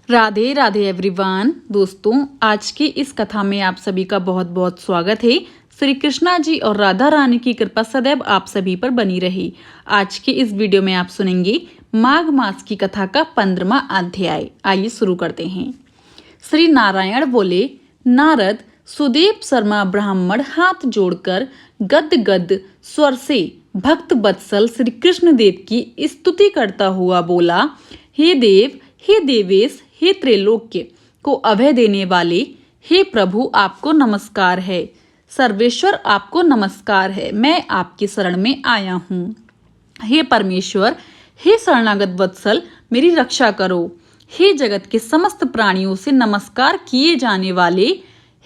Radhe Radhe everyone. दोस्तों, आज की इस कथा में आप सभी का बहुत बहुत स्वागत है। श्री कृष्णा जी और राधा रानी की कृपा सदैव आप सभी पर बनी रही। आज के इस वीडियो में आप सुनेंगे माघ मास की कथा का 15वां अध्याय। आइए शुरू करते हैं। श्री नारायण बोले, नारद सुदेव शर्मा ब्राह्मण हाथ जोड़कर गद गद स्वर से भक्त बत्सल श्री कृष्ण देव की स्तुति करता हुआ बोला, हे देव, हे देवेश, हे त्रैलोक्य को अभय देने वाले, हे प्रभु, आपको नमस्कार है। सर्वेश्वर, आपको नमस्कार है। मैं आपकी शरण में आया हूँ। हे परमेश्वर, हे शरणागत वत्सल, मेरी रक्षा करो। हे जगत के समस्त प्राणियों से नमस्कार किए जाने वाले,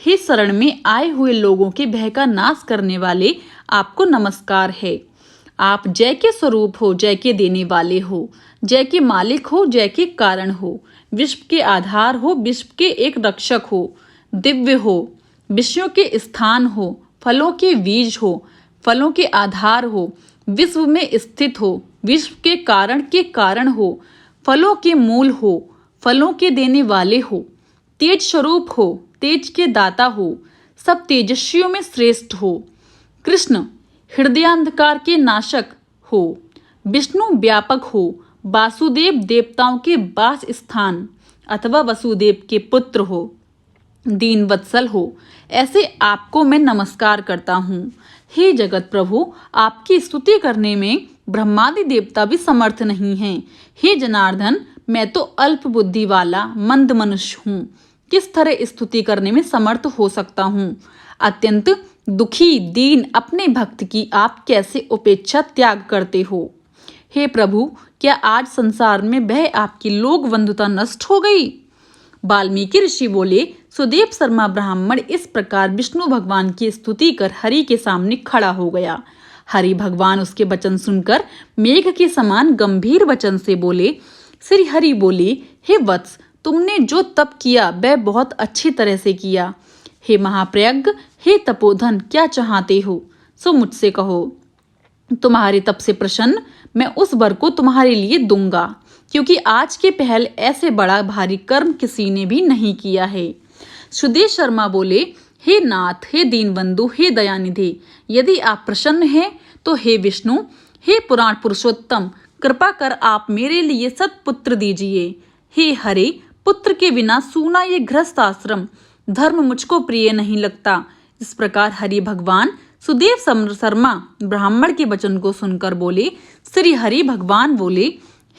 हे शरण में आए हुए लोगों के भय का नाश करने वाले, आपको नमस्कार है। आप जय के स्वरूप हो, जय के देने वाले हो, जय के मालिक हो, जय के कारण हो, विश्व के आधार हो, विश्व के एक रक्षक हो, दिव्य हो, विषयों के स्थान हो, फलों के बीज हो, फलों के आधार हो, विश्व में स्थित हो, विश्व के कारण हो, फलों के मूल हो, फलों के देने वाले हो, तेज स्वरूप हो, तेज के दाता हो, सब तेजस्वियों में श्रेष्ठ हो, कृष्ण हृदयांधकार के नाशक हो, विष्णु व्यापक हो, वासुदेव देवताओं के वास स्थान अथवा वसुदेव के पुत्र हो, दीन वत्सल हो, ऐसे आपको मैं नमस्कार करता हूँ। हे जगत प्रभु, आपकी स्तुति करने में ब्रह्मादि देवता भी समर्थ नहीं हैं। हे जनार्दन, मैं तो अल्प बुद्धि वाला मंद मनुष्य हूँ, किस तरह स्तुति करने में समर्थ हो सकता हूँ। अत्यंत दुखी दीन अपने भक्त की आप कैसे उपेक्षा त्याग करते हो। हे प्रभु, क्या आज संसार में वह आपकी लोक बंधुता नष्ट हो गई। वाल्मीकि ऋषि बोले, सुदेव शर्मा ब्राह्मण इस प्रकार विष्णु भगवान की स्तुति कर हरि के सामने खड़ा हो गया। हरि भगवान उसके वचन सुनकर मेघ के समान गंभीर वचन से बोले। श्री हरि बोले, हे वत्स, तुमने जो तप किया वह बहुत अच्छी तरह से किया। हे महाप्रज्ञ, हे तपोधन, क्या चाहते हो सो मुझसे कहो। तुम्हारे तप से प्रसन्न मैं उस वर को तुम्हारे लिए दूंगा, क्योंकि आज के पहल ऐसे बड़ा भारी कर्म किसी ने भी नहीं किया है। सुदेव शर्मा बोले, हे नाथ, हे दीनबंधु, हे दयानिधि, यदि आप प्रसन्न हैं तो हे विष्णु, हे पुराण पुरुषोत्तम, कृपा कर आप मेरे लिए सत्पुत्र दीजिए। हे हरे, पुत्र के बिना सूना ये गृहस्थ आश्रम धर्म मुझको प्रिय नहीं लगता। इस प्रकार हरि भगवान सुदेव शर्मा ब्राह्मण के वचन को सुनकर बोले। श्री हरि भगवान बोले,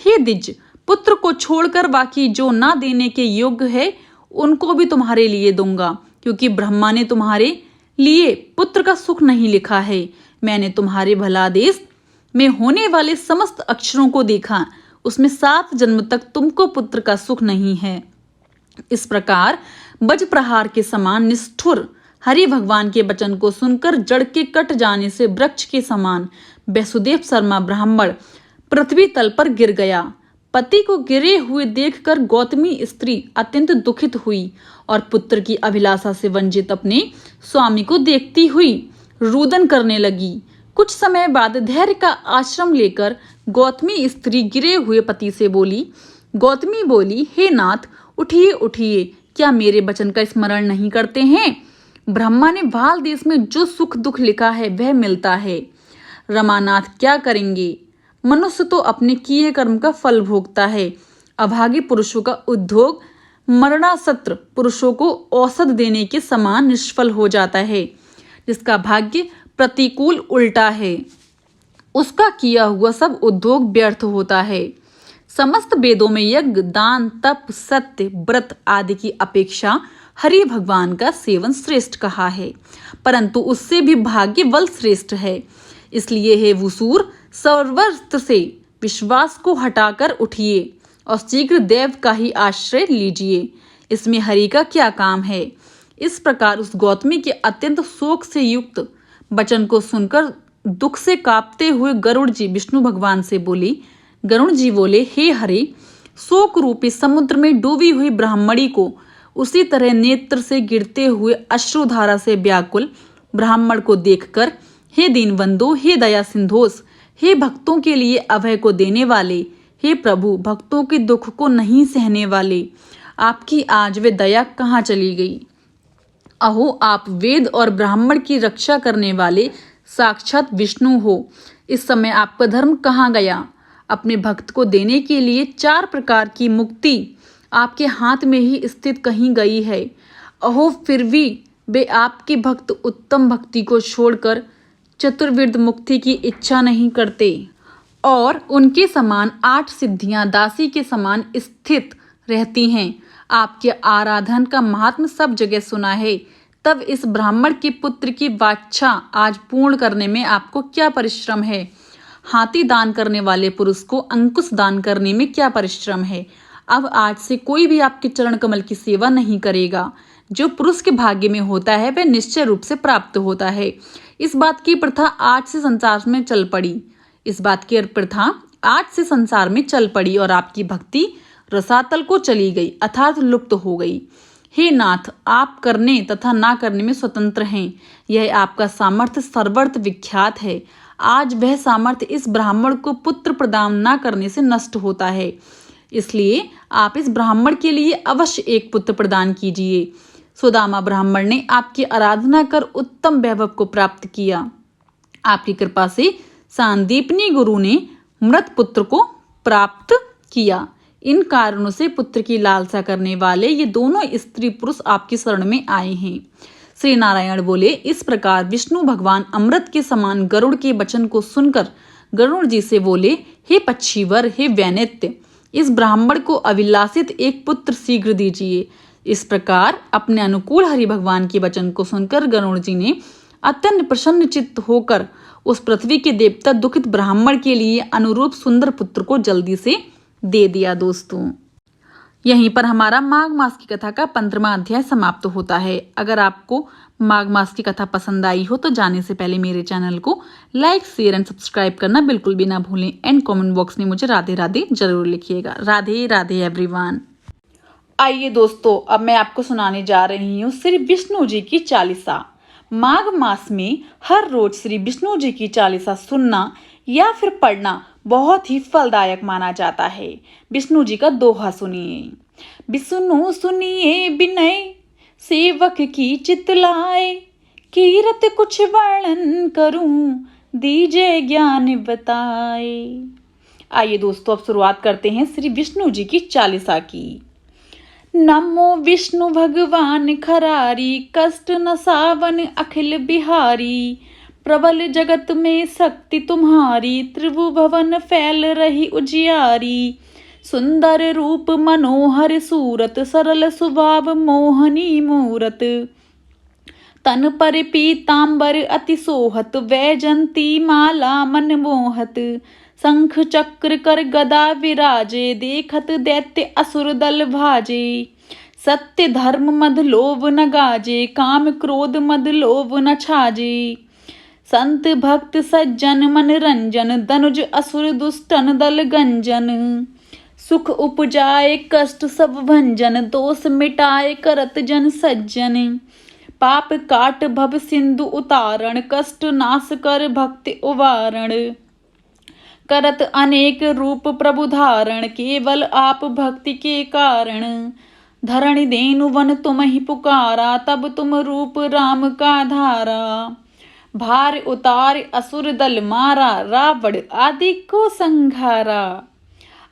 हे द्विज, पुत्र को छोड़कर बाकी जो ना देने के योग्य है उनको भी तुम्हारे लिए दूंगा, क्योंकि ब्रह्मा ने तुम्हारे लिए पुत्र का सुख नहीं लिखा है। मैंने तुम्हारे भलादेश में होने वाले समस्त अक्षरों को देखा, उसमें 7 जन्म तक तुमको पुत्र का सुख नहीं है। इस प्रकार वज्र प्रहार के समान निष्ठुर हरि भगवान के वचन को सुनकर जड़ के कट जाने से वृक्ष के समान वसुदेव शर्मा ब्राह्मण पृथ्वी तल पर गिर गया। पति को गिरे हुए देखकर गौतमी स्त्री अत्यंत दुखित हुई और पुत्र की अभिलाषा से वंचित अपने स्वामी को देखती हुई रुदन करने लगी। कुछ समय बाद धैर्य का आश्रम लेकर गौतमी स्त्री गिरे हुए पति से बोली। गौतमी बोली, हे नाथ, उठिए उठिए, क्या मेरे वचन का स्मरण नहीं करते हैं। ब्रह्मा ने भाल देश में जो सुख दुख लिखा है वह मिलता है। रमानाथ क्या करेंगे। मनुष्य तो अपने किए कर्म का फल भोगता है। अभागे पुरुषों का उद्योग मरणासत्र पुरुषों को औषध देने के समान निष्फल हो जाता है। जिसका भाग्य प्रतिकूल उल्टा है उसका किया हुआ सब उद्योग व्यर्थ होता है। समस्त वेदों में यज्ञ, दान, तप, सत्य, व्रत आदि की अपेक्षा हरि भगवान का सेवन श्रेष्ठ कहा है, परंतु उससे भी भाग्य बल श्रेष्ठ है। इसलिए हे वसूर, सर्वत्र से विश्वास को हटाकर उठिए और शीघ्र देव का ही आश्रय लीजिए। इसमें हरि का क्या काम है। इस प्रकार उस गौतमी के अत्यंत शोक से युक्त वचन को सुनकर दुख से कांपते हुए गरुड़ जी विष्णु भगवान से बोली। गरुड़ जी बोले, हे हरि, शोक रूपी समुद्र में डूबी हुई ब्राह्मणी को उसी तरह नेत्र से गिरते हुए अश्रुधारा से व्याकुल ब्राह्मण को देखकर, हे दीनबंधु, हे दया सिंधोष, हे भक्तों के लिए अभय को देने वाले, हे प्रभु, भक्तों के दुख को नहीं सहने वाले, आपकी आज वे दया कहाँ चली गई। अहो, आप वेद और ब्राह्मण की रक्षा करने वाले साक्षात विष्णु हो। इस समय आपका धर्म कहाँ गया। अपने भक्त को देने के लिए 4 प्रकार की मुक्ति आपके हाथ में ही स्थित कहीं गई है। अहो, फिर भी वे आपके भक्त उत्तम भक्ति को छोड़कर चतुर्विध मुक्ति की इच्छा नहीं करते और उनके समान 8 सिद्धियां दासी के समान स्थित रहती हैं। आपके आराधन का महात्म सब जगह सुना है। तब इस ब्राह्मण के पुत्र की वांछा आज पूर्ण करने में आपको क्या परिश्रम है। हाथी दान करने वाले पुरुष को अंकुश दान करने में क्या परिश्रम है। अब आज से कोई भी आपके चरण कमल की सेवा नहीं करेगा। जो पुरुष के भाग्य में होता है वह निश्चय रूप से प्राप्त होता है। इस बात की प्रथा आज से संसार में चल पड़ी। इस बात की प्रथा आज से संसार में चल पड़ी और आपकी भक्ति रसातल को चली गई अर्थात लुप्त हो गई। हे नाथ, आप करने तथा ना करने में स्वतंत्र हैं। यह आपका सामर्थ्य सर्वत्र विख्यात है। आज वह सामर्थ्य इस ब्राह्मण को पुत्र प्रदान न करने से नष्ट होता है। इसलिए आप इस ब्राह्मण के लिए अवश्य एक पुत्र प्रदान कीजिए। सुदामा ब्राह्मण ने आपकी आराधना कर उत्तम वैभव को प्राप्त किया। आपकी कृपा से सांदीपनी गुरु ने मृत पुत्र को प्राप्त किया। इन कारणों से पुत्र की लालसा करने वाले ये दोनों स्त्री पुरुष आपकी शरण में आए हैं। श्री नारायण बोले, इस प्रकार विष्णु भगवान अमृत के समान गरुड़ के वचन को सुनकर गरुड़ जी से बोले, हे पक्षीवर, हे वैनित्य, इस ब्राह्मण को अभिलाषित एक पुत्र शीघ्र दीजिए। इस प्रकार अपने अनुकूल हरि भगवान के वचन को सुनकर गरुड़ जी ने अत्यंत प्रसन्न चित्त होकर उस पृथ्वी के देवता दुखित ब्राह्मण के लिए अनुरूप सुंदर पुत्र को जल्दी से दे दिया। दोस्तों, यहीं पर हमारा माघ मास की कथा का 15वां अध्याय समाप्त होता है। अगर आपको माघ मास की कथा पसंद आई हो तो जाने से पहले मेरे चैनल को लाइक, शेयर एंड सब्सक्राइब करना बिल्कुल भी ना भूलें एंड कमेंट बॉक्स में मुझे राधे राधे जरूर लिखिएगा। राधे राधे एवरीवन। आइए दोस्तों, अब मैं आपको सुनाने जा रही हूँ श्री विष्णु जी की चालीसा। माघ मास में हर रोज श्री विष्णु जी की चालीसा सुनना या फिर पढ़ना बहुत ही फलदायक माना जाता है। विष्णु जी का दोहा सुनिए। विष्णु सुनिए विनय सेवक की चितलाए, कीरत कुछ वर्णन करूं दीजिए ज्ञान बताए। आइए दोस्तों, अब शुरुआत करते हैं श्री विष्णु जी की चालीसा की। नमो विष्णु भगवान खरारी, कष्ट न सावन अखिल बिहारी, प्रबल जगत में शक्ति तुम्हारी, त्रिभुवन फैल रही उजियारी, सुंदर रूप मनोहर सूरत, सरल स्वभाव मोहनी मूरत, तन पर पीतांबर अति सोहत, वैजंती माला मन मोहत, शंख चक्र कर गदा विराजे, देखत दैत्य असुर दल भाजे, सत्य धर्म मद लोभ न गाजे, काम क्रोध मद लोभ न छाजे, संत भक्त सज्जन मन रंजन, दनुज असुर दुष्टन दल गंजन, सुख उपजाए कष्ट सब भंजन, दोष मिटाए करत जन सज्जन, पाप काट भव सिंधु उतारण, कष्ट नाश कर भक्ति उवारण, करत अनेक रूप प्रभु धारण, केवल आप भक्ति के कारण, धरणि देनु वन तुम ही पुकारा, तब तुम रूप राम का धारा, भार उतार असुर दल मारा, रावण आदि को संघारा,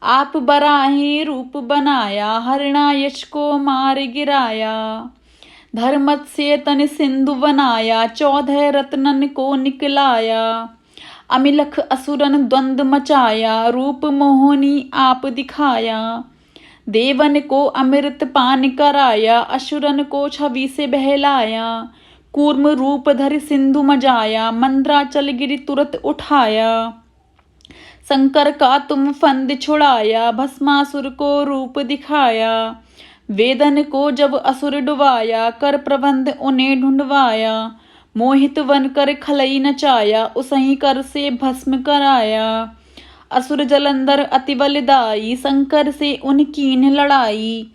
आप बराहे रूप बनाया, हरिणायश को मार गिराया, धर्मत से तन सिंधु बनाया, 14 रत्नन को निकलाया, अमिलख असुरन द्वंद मचाया, रूप मोहनी आप दिखाया, देवन को अमृत पान कराया, असुरन को छवि से बहलाया, कूर्म रूप धर सिंधु मजाया, मंद्राचल गिरि तुरत उठाया, शंकर का तुम फंद छुड़ाया, भस्मासुर को रूप दिखाया, वेदन को जब असुर डुबाया, कर प्रबंध उन्हें ढूंढवाया, मोहित वन कर खलई नचाया, उसही कर से भस्म कराया, असुर जलंधर अति बलदाई, शंकर से उनकीन लड़ाई,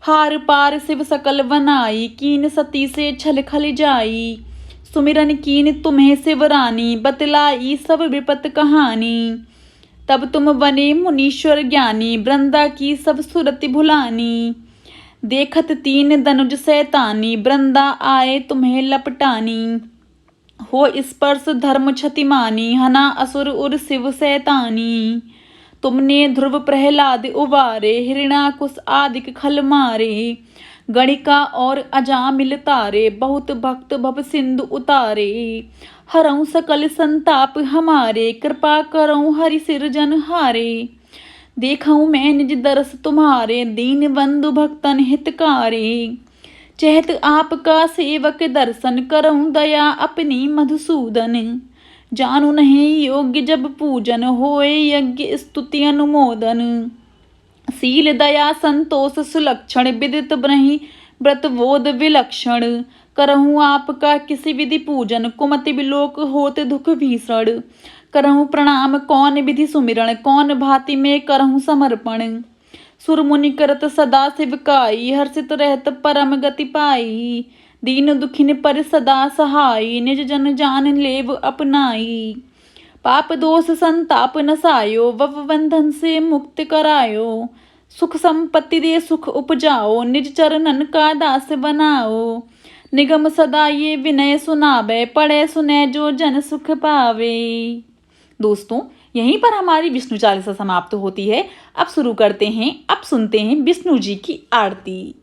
हार पार शिव सकल बनाई, कीन सती से छल खल जाई, सुमिरन कीन तुम्हें शिवरानी, बतलाई सब विपत कहानी, तब तुम बने मुनीश्वर ज्ञानी, वृंदा की सब सुरति भुलानी, देखत तीन दनुज सैतानी, वृंदा आए तुम्हें लपटानी। हो स्पर्श धर्म क्षतिमानी, हना असुर उर शिव सैतानी। तुमने ध्रुव प्रहलाद उबारे, हिरण्याकुश आदिक खल मारे। गणिका और अजामिल तारे, बहुत भक्त भव सिंधु उतारे। हरऊँ सकल संताप हमारे, कृपा करऊँ हरि सिरजन हारे। देखऊँ मैं निज दरस तुम्हारे, दीन बंधु भक्तन हितकारे। चहत आपका सेवक दर्शन, करऊँ दया अपनी मधुसूदन। जानू नहीं योग्य जब पूजन, होए यज्ञ स्तुति अनुमोदन। शील दया संतोष सुलक्षण, विदित ब्रहि व्रत बोध विलक्षण। करहूँ आपका किसी विधि पूजन, कुमति विलोक होत दुख भीषण। करहूँ प्रणाम कौन विधि सुमिरण, कौन भांति में करहूँ समर्पण। सुर मुनि करत सदा शिवकाई, हर्षित रहत परम गति पाई। दीन दुखिन पर सदा सहाई, निज जन जान लेव अपनाई। पाप दोष संताप नसायो, भव बंधन से मुक्त करायो। सुख संपत्ति दे सुख उपजाओ, निज चरणन का दास बनाओ। निगम सदा ये विनय सुनावे, पढ़े सुने जो जन सुख पावे। दोस्तों, यहीं पर हमारी विष्णु चालीसा समाप्त होती है। अब शुरू करते हैं, अब सुनते हैं विष्णु जी की आरती।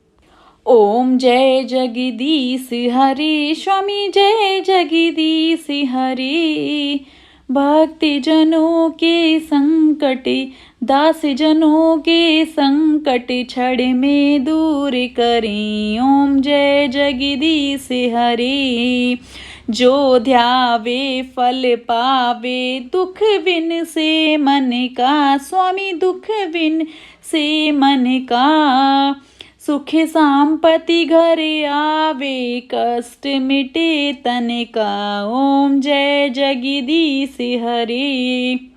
ओम जय जगदीश हरि, स्वामी जय जगदीश हरि। भक्ति जनों के संकट, दास जनों के संकट, क्षण में दूर करें। ओम जय जगदीश हरि। जो ध्यावे फल पावे, दुख बिन से मन का। स्वामी दुख बिन से मन का। सुख संपत्ति घर आवे, कष्ट मिटे तन का। ओम जय जगदीश हरि।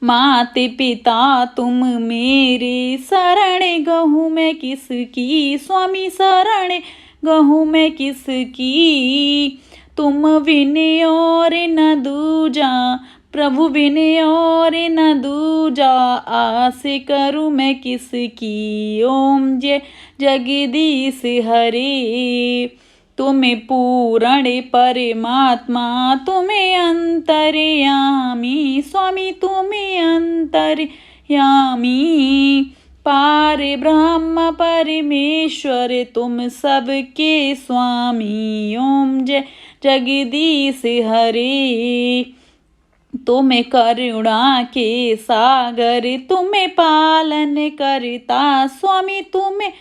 माते पिता तुम मेरे, शरण गहूँ मैं किसकी। स्वामी शरण गहूँ मैं किसकी। तुम बिन और न दूजा, प्रभु बिन और न दूजा। आस करूँ मैं किसकी। ओम जय जगदीश हरि। तुम्हें पूर्ण परमात्मा, तुम्हें अंतर्यामी। स्वामी तुम्हें अंतर्यामी। पार ब्रह्म परमेश्वर, तुम सबके स्वामी। ओम जय जगदीश हरि। तुम्हें करुणा के सागर, तुम्हें पालन करता। स्वामी तुम्हें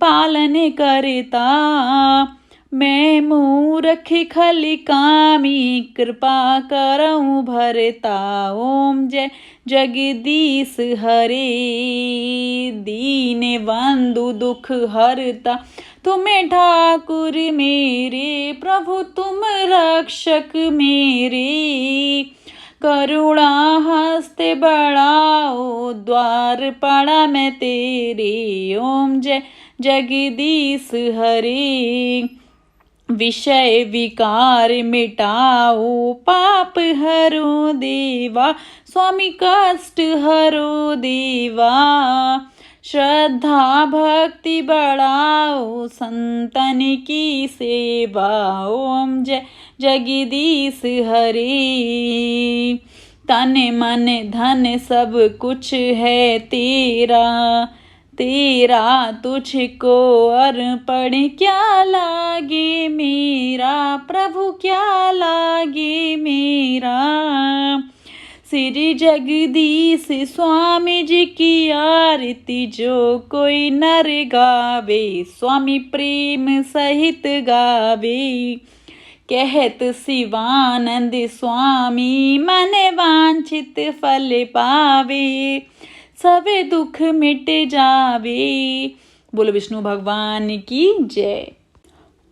पालन करता। मैं मूर्ख खल कामी, कृपा करऊँ भरता। ओम जय जगदीश हरि। दीन बंधु दुख हरता, तुम्हें ठाकुर मेरे। प्रभु तुम रक्षक मेरे। करुणा हस्ते बढ़ाओ, द्वार पड़ा मैं तेरे। ओम जय जगदीश हरि। विषय विकार मिटाओ, पाप हरो देवा। स्वामी कष्ट हरो देवा। श्रद्धा भक्ति बढ़ाओ, संतन की सेवा। ओम जय जगदीश हरि। तन मन धन सब कुछ है तेरा, तेरा तुझको अर्पण। क्या लागे मेरा, प्रभु क्या लागे मेरा। श्री जगदीश स्वामी जी की आरती, जो कोई नर गावे। स्वामी प्रेम सहित गावे। कहत शिवानंद स्वामी, मन वांछित फल पावे। सबे दुख मिट जावे। बोलो विष्णु भगवान की जय।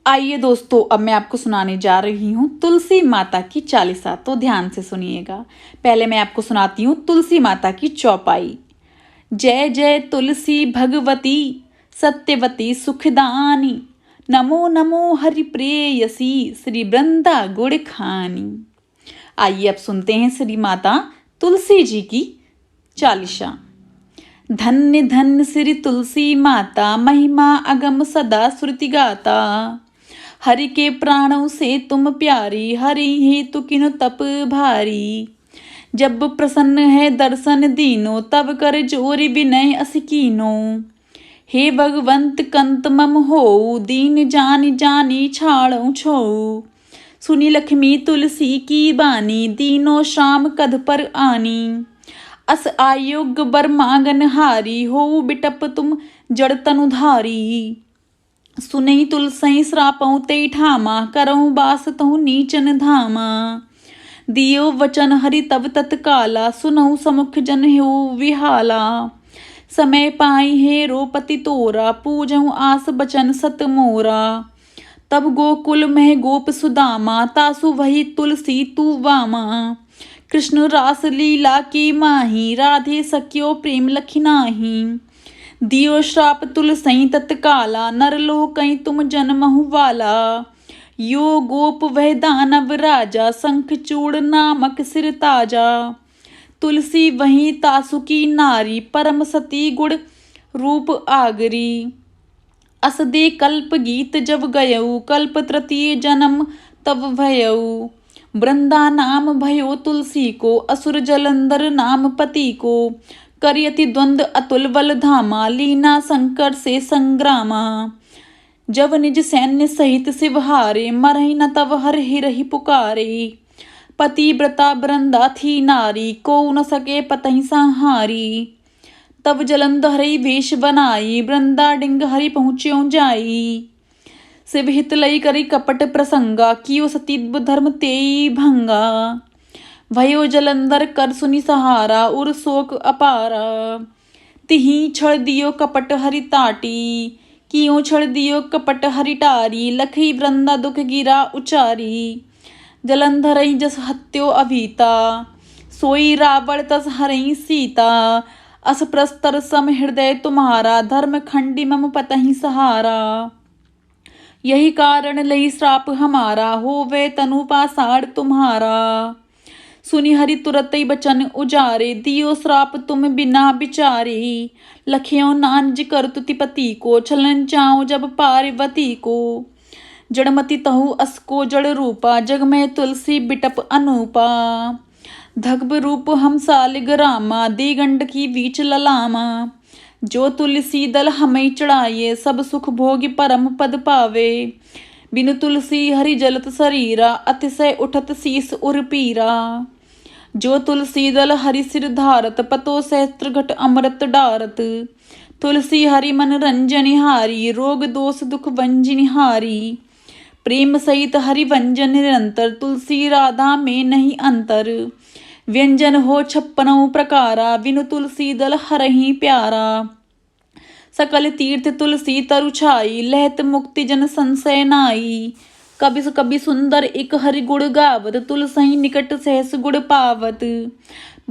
आइए दोस्तों, अब मैं आपको सुनाने जा रही हूँ तुलसी माता की चालीसा, तो ध्यान से सुनिएगा। पहले मैं आपको सुनाती हूँ तुलसी माता की चौपाई। जय जय तुलसी भगवती, सत्यवती सुखदानी। नमो नमो हरि प्रेयसी, श्री वृंदा गुण खानी। आइए अब सुनते हैं श्री माता तुलसी जी की चालीसा। धन्य धन्य श्री तुलसी माता, महिमा अगम सदा श्रुति गाता। हरि के प्राणों से तुम प्यारी, हरि ही तु किनु तप भारी। जब प्रसन्न है दर्शन दीनो, तब कर जोरि विनय अस कीनो। हे भगवंत कंत मम होऊ, दीन जानि जानि छाड़ऊ छोऊ। सुनी लक्ष्मी तुलसी की बानी, दीनो श्याम कध पर आनी। अस आयोग बर मांगन हारी, होऊ बिटप तुम जड़ तनुधारी। सुनई तुलसई श्रापऊ ते ठामा, करऊँ बास तहु नीचन धामा। दियो वचन हरि तब तत्काला, सुनऊ समुख जन हेऊ विहाला। समय पाई हे रोपति तोरा, पूजऊ आस बचन सत मोरा। तब गोकुल मह गोप सुदामा, तासु वही तुलसी तू वामा। कृष्ण रास लीला की माही, राधे सख्यो प्रेम लखि नाही। दियो श्राप तुलसई तत्काला, नरलोकई तुम जन्महु वाला। यो गोप वह दानव राजा, शंखचूड़ नामक सिर ताजा। तुलसी वही तासु की नारी, परम सती गुण रूप आगरी। अस दे कल्प गीत जब गयऊ, कल्प तृतीय जन्म तब भयऊ। वृंदा नाम भयो तुलसी को, असुर जलंधर नाम पति को। करियति द्वंद अतुल बल धामा, लीना शंकर से संग्रामा। जब निज सैन्य सहित शिव हारे, मरहि न तब हर हिरहि पुकारे। पतिव्रता वृंदा थी नारी, को न सके पतहि संहारी। तब जलंधर वेश बनाई, वृंदा डिंग हरि पहुँच्यो जाई। शिव हित लई करी कपट प्रसंगा, कियो सती धर्म तेई भंगा। भयो जलंधर कर सुनि सहारा, उर शोक अपारा। तिहि छड़ दियो कपट हरि ताटी, कियो छड़ दियो कपट हरि टारी। लखई वृंदा दुख गिरा उचारी, जलंधर जस हत्यो अभीता। सोई रावण तस हरई सीता, अस प्रस्तर सम हृदय तुम्हारा। धर्म खंडी मम पतहि सहारा, यही कारण लई श्राप हमारा। होवे तनु पाषाण तुम्हारा। सुनि हरि तुरत बचन उजारे, दियो श्राप तुम बिना विचारे। लखियो नानज कर तुति पति को, छलन चाओ जब पार्वती को। जड़मति तहु असको जड़ रूपा, जग में तुलसी बिटप अनूपा। धगब रूप हम सालिग रामा, दिगंड की बीच ललामा। जो तुलसी दल हमें चढ़ाइए, सब सुख भोग परम पद पावे। बिनु तुलसी हरि जलत शरीरा, अतिशय उठत शीस उर पीरा। जो तुलसी दल हरि सिर धारत, पतो सहस्त्र घट अमृत डारत। तुलसी हरि मन रंजनि हारी, रोग दोष दुख वंजनि हारी। प्रेम सहित हरि वंजन निरंतर, तुलसी राधा में नहीं अंतर। व्यंजन हो 56 प्रकारा, बिनु तुलसी दल हरहि प्यारा। सकल तीर्थ तुलसी तरु छाई, लहत मुक्ति जन संशय नाई। कभी सुंदर एक हरि गुण गावत, तुलसी निकट सहस गुण पावत।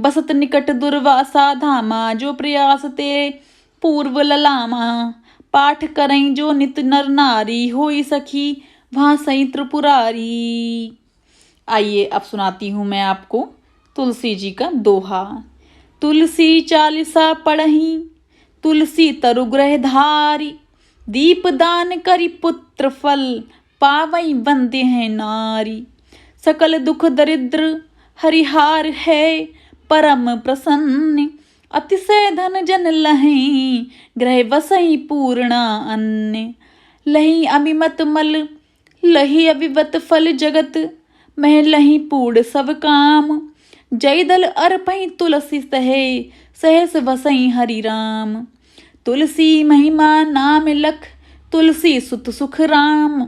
बसत निकट दुर्वासा धामा, जो प्रयास ते पूर्व ललामा। पाठ करई जो नित नर नारी, होई सखी वहाँ सई त्रिपुरारी। आइए अब सुनाती हूँ मैं आपको तुलसी जी का दोहा। तुलसी चालीसा पढ़ही, तुलसी तरु ग्रह धारी। दीप दान करी पुत्र फल, पावई बंदे हैं नारी। सकल दुख दरिद्र हरिहार है, परम प्रसन्न। अतिशय धन जन लहै, ग्रह वसई पूर्णा अन्न। लही अभिमत मल, लही अभिवत फल जगत। मह लही पूर्ण सब काम, जय दल अर्पहि तुलसी सहे। सहस वसई हरि राम। तुलसी महिमा नाम लख, तुलसी सुत सुख राम।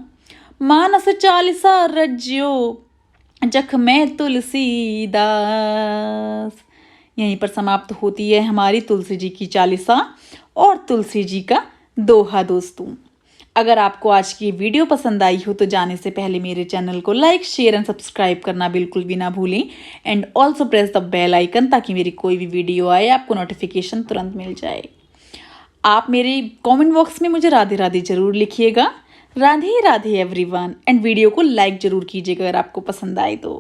मानस चालीसा रज्यो, जख में तुलसी दास। यहीं पर समाप्त होती है हमारी तुलसी जी की चालीसा और तुलसी जी का दोहा। दोस्तों, अगर आपको आज की वीडियो पसंद आई हो तो जाने से पहले मेरे चैनल को लाइक शेयर एंड सब्सक्राइब करना बिल्कुल भी ना भूलें। And also press the bell icon, ताकि मेरी कोई भी वीडियो आए आपको नोटिफिकेशन तुरंत मिल जाए। आप मेरे कमेंट बॉक्स में मुझे राधे राधे जरूर लिखिएगा। Radhe Radhe everyone. And video को लाइक जरूर कीजिएगा अगर आपको पसंद आए तो।